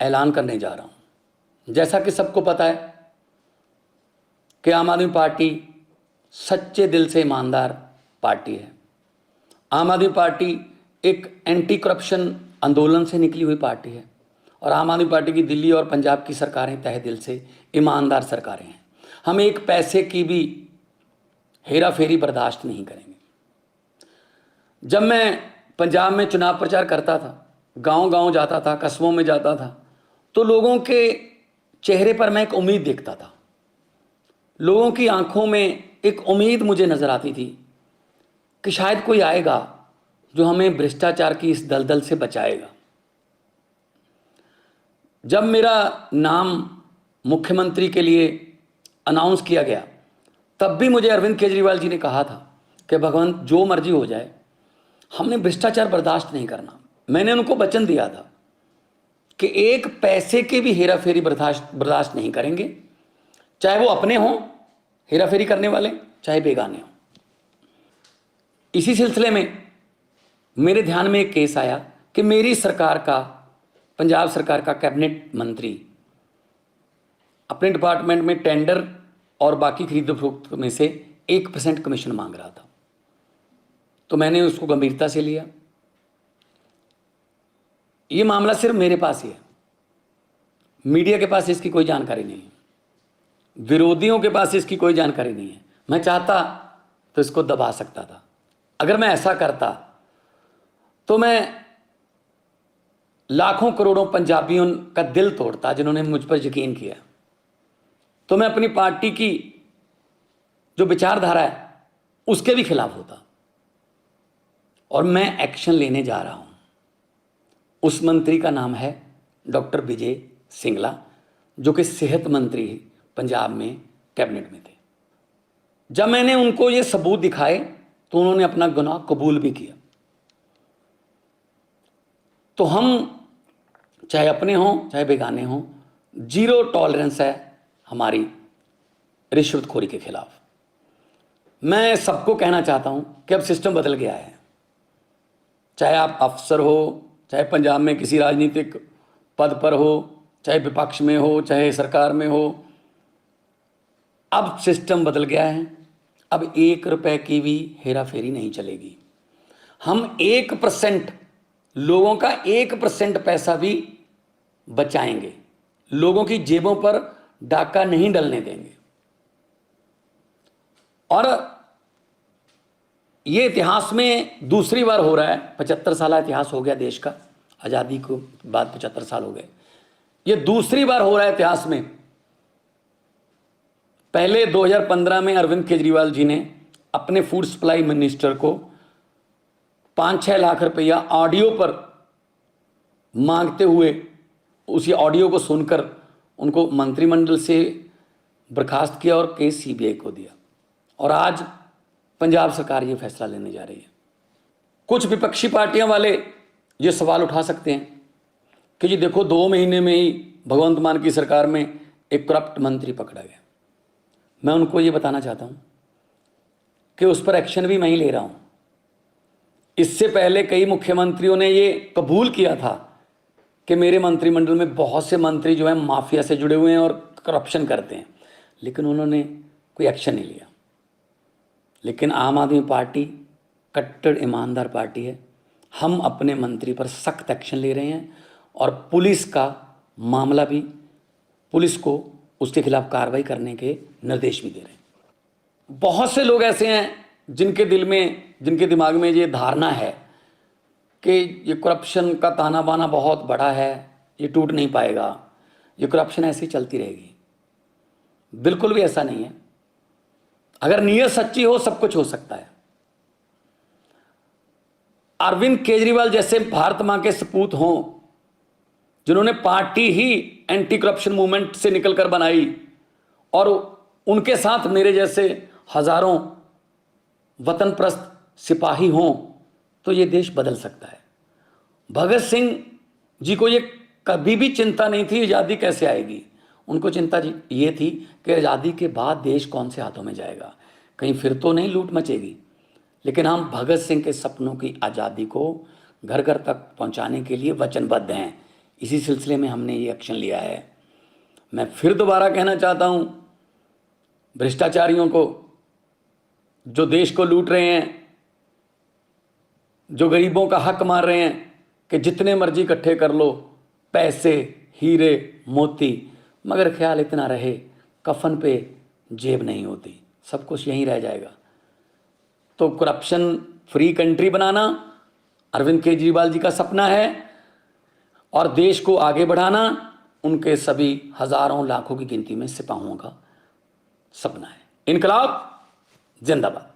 ऐलान करने जा रहा हूं। जैसा कि सबको पता है कि आम आदमी पार्टी सच्चे दिल से ईमानदार पार्टी है। आम आदमी पार्टी एक एंटी करप्शन आंदोलन से निकली हुई पार्टी है और आम आदमी पार्टी की दिल्ली और पंजाब की सरकारें तहे दिल से ईमानदार सरकारें हैं। हम एक पैसे की भी हेरा फेरी बर्दाश्त नहीं करेंगे। जब मैं पंजाब में चुनाव प्रचार करता था, गांव गांव जाता था, कस्बों में जाता था, तो लोगों के चेहरे पर मैं एक उम्मीद देखता था। लोगों की आंखों में एक उम्मीद मुझे नजर आती थी कि शायद कोई आएगा जो हमें भ्रष्टाचार की इस दलदल से बचाएगा। जब मेरा नाम मुख्यमंत्री के लिए अनाउंस किया गया, तब भी मुझे अरविंद केजरीवाल जी ने कहा था कि भगवंत जो मर्जी हो जाए, हमने भ्रष्टाचार बर्दाश्त नहीं करना। मैंने उनको वचन दिया था कि एक पैसे के भी हेरा फेरी बर्दाश्त नहीं करेंगे, चाहे वो अपने हों हेरा फेरी करने वाले, चाहे बेगाने हों। इसी सिलसिले में मेरे ध्यान में एक केस आया कि मेरी सरकार का, पंजाब सरकार का कैबिनेट मंत्री अपने डिपार्टमेंट में टेंडर और बाकी खरीदो फरोख्त में से 1% कमीशन मांग रहा था। तो मैंने उसको गंभीरता से लिया। ये मामला सिर्फ मेरे पास ही है, मीडिया के पास इसकी कोई जानकारी नहीं है, विरोधियों के पास इसकी कोई जानकारी नहीं है। मैं चाहता तो इसको दबा सकता था। अगर मैं ऐसा करता तो मैं लाखों करोड़ों पंजाबियों का दिल तोड़ता जिन्होंने मुझ पर यकीन किया। तो मैं अपनी पार्टी की जो विचारधारा है उसके भी खिलाफ होता और मैं एक्शन लेने जा रहा हूं। उस मंत्री का नाम है डॉक्टर विजय सिंगला, जो कि सेहत मंत्री पंजाब में कैबिनेट में थे। जब मैंने उनको ये सबूत दिखाए तो उन्होंने अपना गुनाह कबूल भी किया। तो हम चाहे अपने हों चाहे बेगाने हों, जीरो टॉलरेंस है हमारी रिश्वतखोरी के खिलाफ। मैं सबको कहना चाहता हूं कि अब सिस्टम बदल गया है। चाहे आप अफसर हो, चाहे पंजाब में किसी राजनीतिक पद पर हो, चाहे विपक्ष में हो, चाहे सरकार में हो, अब सिस्टम बदल गया है। अब 1 रुपए की भी हेरा फेरी नहीं चलेगी। हम 1%, लोगों का 1% पैसा भी बचाएंगे। लोगों की जेबों पर डाका नहीं डलने देंगे। और ये इतिहास में दूसरी बार हो रहा है। 75 साल इतिहास हो गया देश का, आज़ादी को बाद 75 साल हो गए। ये दूसरी बार हो रहा है इतिहास में। पहले 2015 में अरविंद केजरीवाल जी ने अपने फूड सप्लाई मिनिस्टर को 5-6 लाख रुपया ऑडियो पर मांगते हुए, उसी ऑडियो को सुनकर उनको मंत्रिमंडल से बर्खास्त किया और केस सीबीआई को दिया। और आज पंजाब सरकार ये फैसला लेने जा रही है। कुछ विपक्षी पार्टियां वाले ये सवाल उठा सकते हैं कि जी देखो, 2 महीने में ही भगवंत मान की सरकार में एक करप्ट मंत्री पकड़ा गया। मैं उनको ये बताना चाहता हूं कि उस पर एक्शन भी मैं ही ले रहा हूं। इससे पहले कई मुख्यमंत्रियों ने ये कबूल किया था कि मेरे मंत्रिमंडल में बहुत से मंत्री जो हैं माफिया से जुड़े हुए हैं और करप्शन करते हैं, लेकिन उन्होंने कोई एक्शन नहीं लिया। लेकिन आम आदमी पार्टी कट्टर ईमानदार पार्टी है। हम अपने मंत्री पर सख्त एक्शन ले रहे हैं और पुलिस का मामला भी, पुलिस को उसके खिलाफ कार्रवाई करने के निर्देश भी दे रहे हैं। बहुत से लोग ऐसे हैं जिनके दिमाग में ये धारणा है कि ये करप्शन का ताना बाना बहुत बड़ा है, ये टूट नहीं पाएगा, ये करप्शन ऐसी चलती रहेगी। बिल्कुल भी ऐसा नहीं है। अगर नीयत सच्ची हो सब कुछ हो सकता है। अरविंद केजरीवाल जैसे भारत मां के सपूत हों, जिन्होंने पार्टी ही एंटी करप्शन मूवमेंट से निकलकर बनाई, और उनके साथ मेरे जैसे हजारों वतनप्रस्त सिपाही हों, तो ये देश बदल सकता है। भगत सिंह जी को ये कभी भी चिंता नहीं थी आज़ादी कैसे आएगी। उनको चिंता ये थी कि आज़ादी के बाद देश कौन से हाथों में जाएगा, कहीं फिर तो नहीं लूट मचेगी। लेकिन हम भगत सिंह के सपनों की आज़ादी को घर घर तक पहुंचाने के लिए वचनबद्ध हैं। इसी सिलसिले में हमने ये एक्शन लिया है। मैं फिर दोबारा कहना चाहता हूं भ्रष्टाचारियों को, जो देश को लूट रहे हैं, जो गरीबों का हक मार रहे हैं, कि जितने मर्जी इकट्ठे कर लो पैसे, हीरे, मोती, मगर ख्याल इतना रहे कफन पे जेब नहीं होती, सब कुछ यहीं रह जाएगा। तो करप्शन फ्री कंट्री बनाना अरविंद केजरीवाल जी का सपना है और देश को आगे बढ़ाना उनके सभी हजारों लाखों की गिनती में सिपाहियों का सपना है। इनकलाब जिंदाबाद।